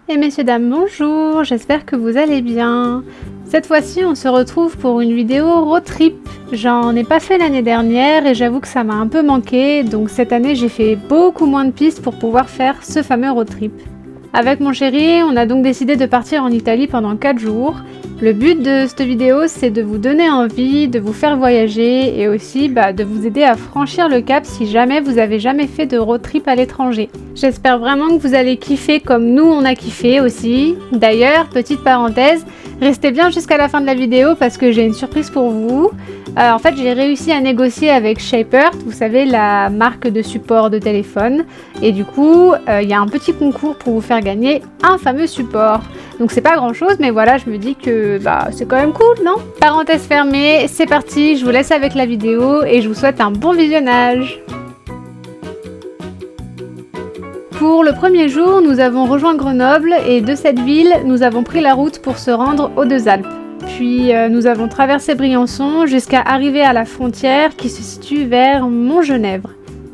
Et messieurs, dames, bonjour, j'espère que vous allez bien. Cette fois-ci, on se retrouve pour une vidéo road trip. J'en ai pas fait l'année dernière et j'avoue que ça m'a un peu manqué, donc cette année j'ai fait beaucoup moins de pistes pour pouvoir faire ce fameux road trip. Avec mon chéri, on a donc décidé de partir en Italie pendant 4 jours. Le but de cette vidéo, c'est de vous donner envie, de vous faire voyager et aussi de vous aider à franchir le cap si jamais vous avez jamais fait de road trip à l'étranger. J'espère vraiment que vous allez kiffer comme nous on a kiffé aussi. D'ailleurs, petite parenthèse, restez bien jusqu'à la fin de la vidéo parce que j'ai une surprise pour vous. En fait, j'ai réussi à négocier avec Shaper, vous savez, la marque de support de téléphone. Et du coup, il y a un petit concours pour vous faire gagner un fameux support. Donc c'est pas grand chose, mais voilà, je me dis que c'est quand même cool, non? Parenthèse fermée, c'est parti, je vous laisse avec la vidéo et je vous souhaite un bon visionnage. Pour le premier jour, nous avons rejoint Grenoble et de cette ville, nous avons pris la route pour se rendre aux Deux-Alpes. Puis nous avons traversé Briançon jusqu'à arriver à la frontière qui se situe vers Montgenèvre.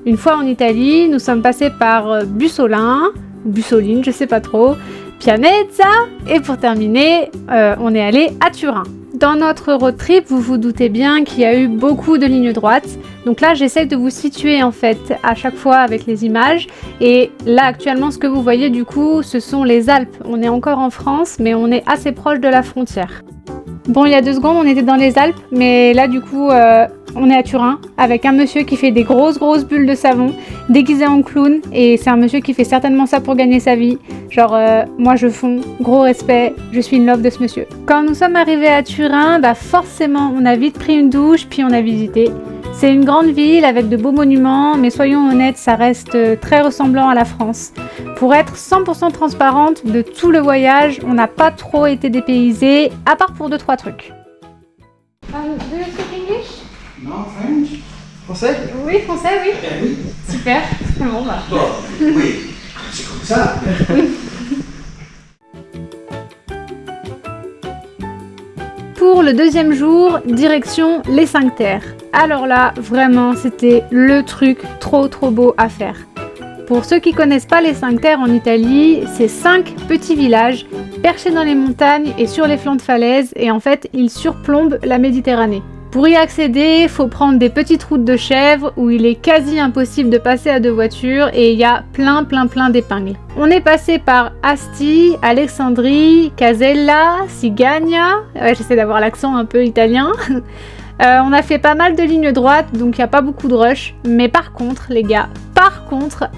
Une fois en Italie, nous sommes passés par Bussolin, Bussoline, je sais pas trop, Pianezza et pour terminer, on est allé à Turin. Dans notre road trip, vous vous doutez bien qu'il y a eu beaucoup de lignes droites. Donc là, j'essaie de vous situer en fait à chaque fois avec les images. Et là, actuellement, ce que vous voyez du coup, ce sont les Alpes. On est encore en France, mais on est assez proche de la frontière. Bon, il y a 2 secondes, on était dans les Alpes, mais là, du coup, on est à Turin avec un monsieur qui fait des grosses bulles de savon, déguisé en clown, et c'est un monsieur qui fait certainement ça pour gagner sa vie. Genre, moi je fonds, gros respect, je suis in love de ce monsieur. Quand nous sommes arrivés à Turin, forcément, on a vite pris une douche, puis on a visité. C'est une grande ville avec de beaux monuments, mais soyons honnêtes, ça reste très ressemblant à la France. Pour être 100% transparente, de tout le voyage, on n'a pas trop été dépaysés, à part pour 2-3 trucs. Do you speak English? Non, French. Français? Oui, français, oui. Oui. Super. Bon, Bon, oui, c'est comme ça. Pour le deuxième jour, direction les 5 Terres. Alors là, vraiment, c'était le truc trop beau à faire. Pour ceux qui connaissent pas les 5 Terres en Italie, c'est 5 petits villages perchés dans les montagnes et sur les flancs de falaises et en fait, ils surplombent la Méditerranée. Pour y accéder, faut prendre des petites routes de chèvres où il est quasi impossible de passer à 2 voitures et il y a plein d'épingles. On est passé par Asti, Alexandrie, Casella, Sigagna, j'essaie d'avoir l'accent un peu italien. On a fait pas mal de lignes droites, donc il n'y a pas beaucoup de rush. Mais par contre, les gars,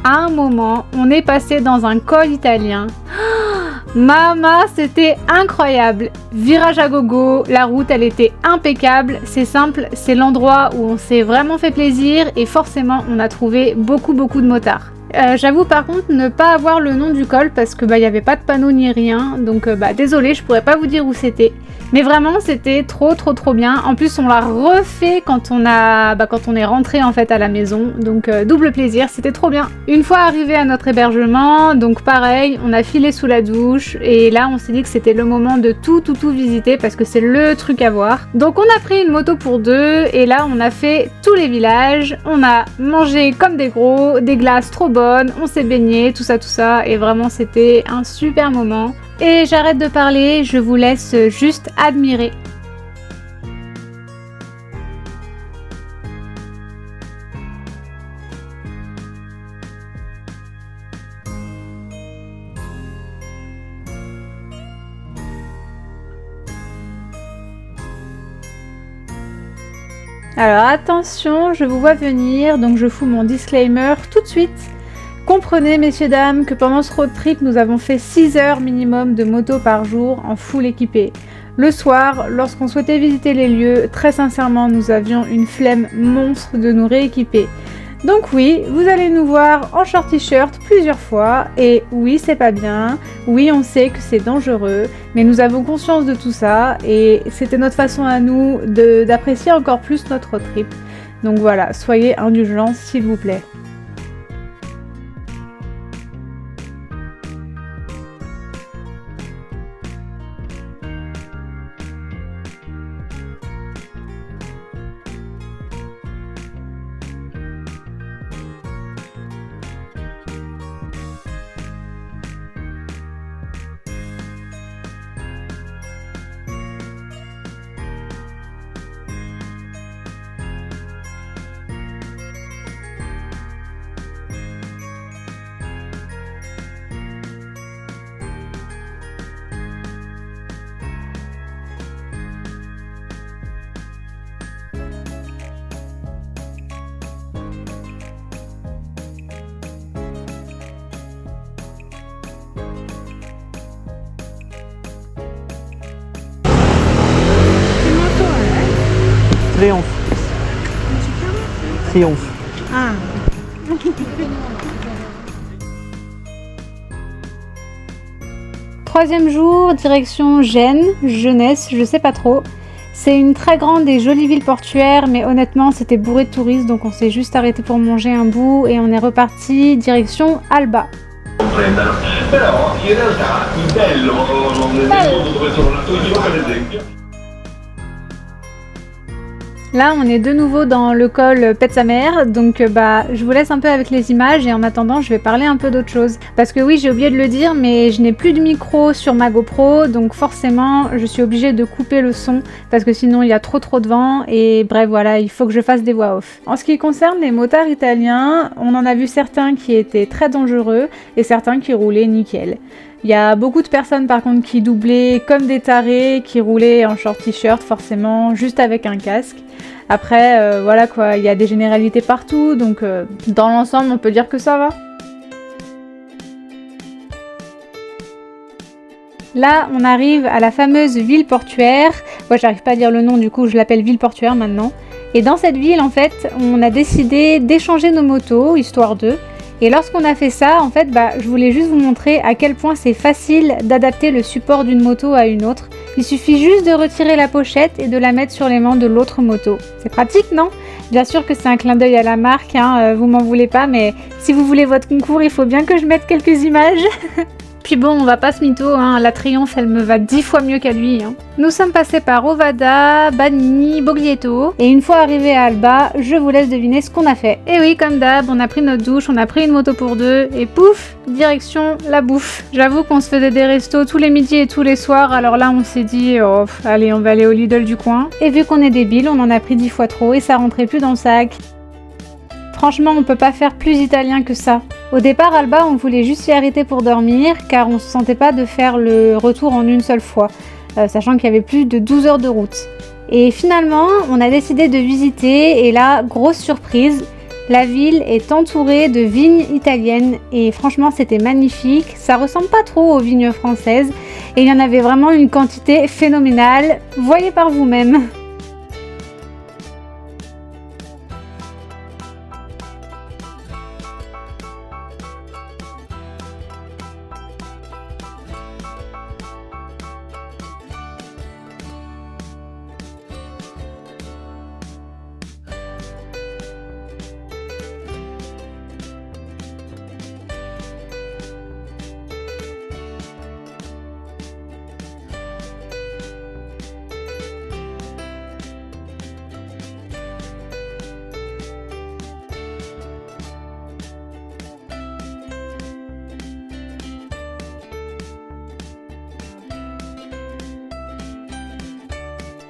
à un moment, on est passé dans un col italien. Mama, c'était incroyable. Virage à gogo, la route, elle était impeccable. C'est simple, c'est l'endroit où on s'est vraiment fait plaisir et forcément, on a trouvé beaucoup de motards. J'avoue par contre ne pas avoir le nom du col parce que il y avait pas de panneau ni rien, donc désolé, je pourrais pas vous dire où c'était. Mais vraiment c'était trop bien. En plus on l'a refait quand on est rentré en fait à la maison, donc double plaisir, c'était trop bien. Une fois arrivé à notre hébergement, donc pareil, on a filé sous la douche et là on s'est dit que c'était le moment de tout visiter parce que c'est le truc à voir. Donc on a pris une moto pour 2 et là on a fait tous les villages, on a mangé comme des gros, des glaces trop bonnes. On s'est baigné, tout ça, et vraiment c'était un super moment. Et j'arrête de parler, je vous laisse juste admirer. Alors attention, je vous vois venir, donc je fous mon disclaimer tout de suite. Comprenez, messieurs, dames, que pendant ce road trip, nous avons fait 6 heures minimum de moto par jour en full équipé. Le soir, lorsqu'on souhaitait visiter les lieux, très sincèrement, nous avions une flemme monstre de nous rééquiper. Donc oui, vous allez nous voir en short t-shirt plusieurs fois, et oui, c'est pas bien, oui, on sait que c'est dangereux, mais nous avons conscience de tout ça, et c'était notre façon à nous d'apprécier encore plus notre road trip. Donc voilà, soyez indulgents s'il vous plaît. Triomphe. Triomphe. Ah. Troisième jour, direction Gênes, Jeunesse, je sais pas trop. C'est une très grande et jolie ville portuaire, mais honnêtement c'était bourré de touristes, donc on s'est juste arrêté pour manger un bout et on est reparti direction Alba. Però in realtà il bello nel mondo dove sono nato io, per esempio. Là, on est de nouveau dans le col Pet sa mère, donc je vous laisse un peu avec les images et en attendant, je vais parler un peu d'autre chose. Parce que oui, j'ai oublié de le dire, mais je n'ai plus de micro sur ma GoPro, donc forcément, je suis obligée de couper le son parce que sinon, il y a trop de vent et bref, voilà, il faut que je fasse des voix off. En ce qui concerne les motards italiens, on en a vu certains qui étaient très dangereux et certains qui roulaient nickel. Il y a beaucoup de personnes par contre qui doublaient comme des tarés, qui roulaient en short t-shirt forcément, juste avec un casque. Après, voilà quoi, il y a des généralités partout, donc dans l'ensemble, on peut dire que ça va. Là, on arrive à la fameuse ville portuaire. Moi, j'arrive pas à dire le nom, du coup, je l'appelle ville portuaire maintenant. Et dans cette ville, en fait, on a décidé d'échanger nos motos, histoire d'eux. Et lorsqu'on a fait ça, en fait, je voulais juste vous montrer à quel point c'est facile d'adapter le support d'une moto à une autre. Il suffit juste de retirer la pochette et de la mettre sur l'aimant de l'autre moto. C'est pratique, non ? Bien sûr que c'est un clin d'œil à la marque, hein, vous m'en voulez pas, mais si vous voulez votre concours, il faut bien que je mette quelques images. Puis bon, on va pas se mytho, hein, la Triomphe elle me va 10 fois mieux qu'à lui. Hein. Nous sommes passés par Ovada, Banini, Boglietto, et une fois arrivés à Alba, je vous laisse deviner ce qu'on a fait. Et oui, comme d'hab, on a pris notre douche, on a pris une moto pour deux, et pouf, direction la bouffe. J'avoue qu'on se faisait des restos tous les midis et tous les soirs, alors là on s'est dit, oh, allez, on va aller au Lidl du coin. Et vu qu'on est débiles, on en a pris 10 fois trop, et ça rentrait plus dans le sac. Franchement, on peut pas faire plus italien que ça. Au départ, Alba, on voulait juste y arrêter pour dormir, car on se sentait pas de faire le retour en une seule fois, sachant qu'il y avait plus de 12 heures de route. Et finalement, on a décidé de visiter, et là, grosse surprise, la ville est entourée de vignes italiennes, et franchement, c'était magnifique. Ça ressemble pas trop aux vignes françaises, et il y en avait vraiment une quantité phénoménale. Voyez par vous-même.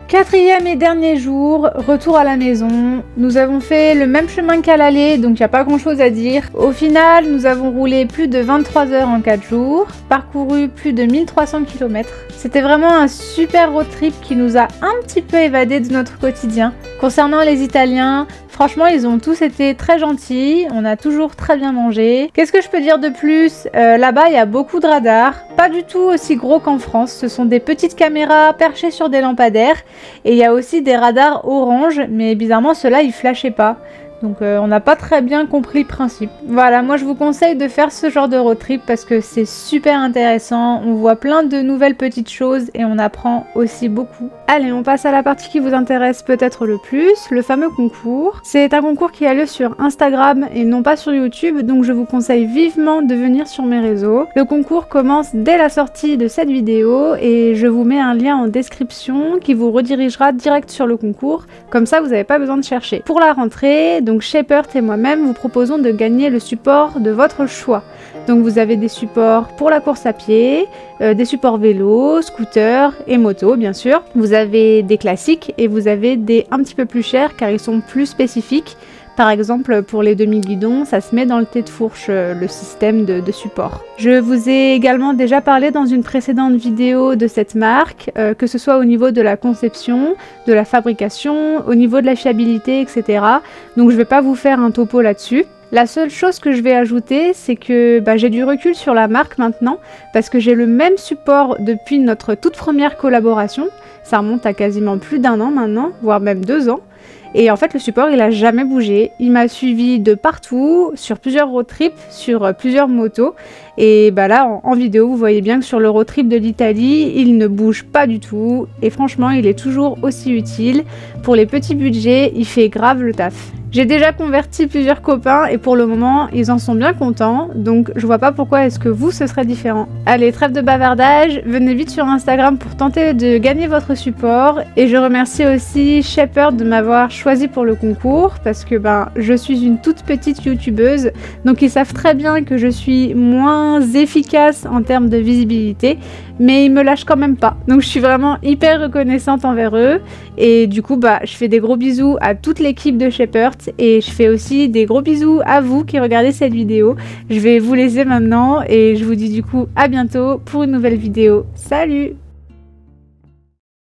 Quatrième et dernier jour, retour à la maison. Nous avons fait le même chemin qu'à l'aller, donc il n'y a pas grand chose à dire. Au final, nous avons roulé plus de 23 heures en 4 jours, parcouru plus de 1300 km. C'était vraiment un super road trip qui nous a un petit peu évadé de notre quotidien. Concernant les Italiens, franchement, ils ont tous été très gentils, on a toujours très bien mangé. Qu'est-ce que je peux dire de plus ? Là-bas, il y a beaucoup de radars, pas du tout aussi gros qu'en France. Ce sont des petites caméras perchées sur des lampadaires. Et il y a aussi des radars orange, mais bizarrement, ceux-là, ils flashaient pas. Donc on n'a pas très bien compris le principe. Voilà, moi je vous conseille de faire ce genre de road trip parce que c'est super intéressant, on voit plein de nouvelles petites choses et on apprend aussi beaucoup. Allez, on passe à la partie qui vous intéresse peut-être le plus, le fameux concours. C'est un concours qui a lieu sur Instagram et non pas sur YouTube, donc je vous conseille vivement de venir sur mes réseaux. Le concours commence dès la sortie de cette vidéo et je vous mets un lien en description qui vous redirigera direct sur le concours, comme ça vous n'avez pas besoin de chercher. Pour la rentrée, donc Shepherd et moi-même vous proposons de gagner le support de votre choix. Donc vous avez des supports pour la course à pied, des supports vélo, scooter et moto bien sûr. Vous avez des classiques et vous avez des un petit peu plus chers car ils sont plus spécifiques. Par exemple, pour les demi-guidons, ça se met dans le thé de fourche, le système de support. Je vous ai également déjà parlé dans une précédente vidéo de cette marque, que ce soit au niveau de la conception, de la fabrication, au niveau de la fiabilité, etc. Donc je ne vais pas vous faire un topo là-dessus. La seule chose que je vais ajouter, c'est que j'ai du recul sur la marque maintenant, parce que j'ai le même support depuis notre toute première collaboration. Ça remonte à quasiment plus d'1 an maintenant, voire même 2 ans. Et en fait, le support, il a jamais bougé. Il m'a suivi de partout, sur plusieurs road trips, sur plusieurs motos. Et bah là, en vidéo, vous voyez bien que sur le road trip de l'Italie, il ne bouge pas du tout. Et franchement, il est toujours aussi utile. Pour les petits budgets, il fait grave le taf. J'ai déjà converti plusieurs copains et pour le moment, ils en sont bien contents. Donc, je vois pas pourquoi est-ce que vous, ce serait différent. Allez, trêve de bavardage. Venez vite sur Instagram pour tenter de gagner votre support. Et je remercie aussi Shepherd de m'avoir choisi pour le concours parce que je suis une toute petite youtubeuse. Donc, ils savent très bien que je suis moins efficace en termes de visibilité. Mais ils me lâchent quand même pas. Donc, je suis vraiment hyper reconnaissante envers eux. Et du coup, je fais des gros bisous à toute l'équipe de Shepherd. Et je fais aussi des gros bisous à vous qui regardez cette vidéo. Je vais vous laisser maintenant et je vous dis du coup à bientôt pour une nouvelle vidéo. Salut!